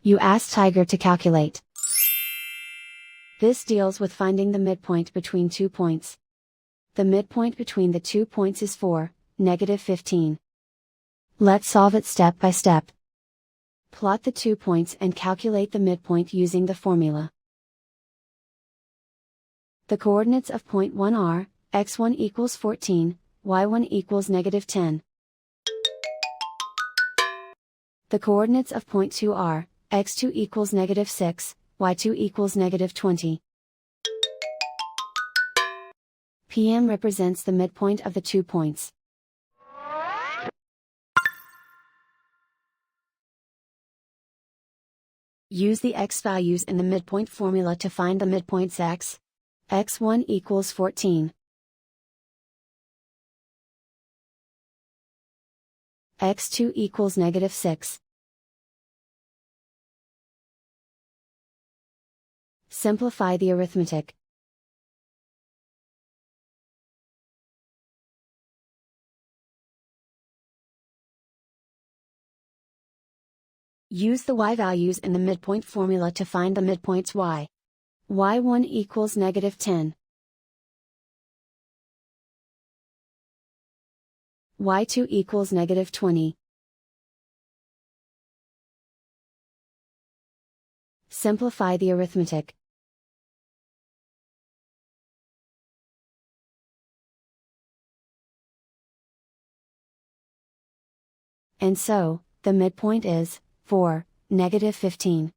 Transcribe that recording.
You ask Tiger to calculate. This deals with finding the midpoint between 2 points. The midpoint between the 2 points is 4, -15. Let's solve it step by step. Plot the 2 points and calculate the midpoint using the formula. The coordinates of point 1 are, x1 equals 14, y1 equals -10. The coordinates of point 2 are, x2 equals -6, y2 equals -20. PM represents the midpoint of the 2 points. Use the x values in the midpoint formula to find the midpoints x. x1 equals 14. x2 equals -6. Simplify the arithmetic. Use the y values in the midpoint formula to find the midpoints y. y1 equals -10. y2 equals -20. Simplify the arithmetic. And so, the midpoint is 4, -15.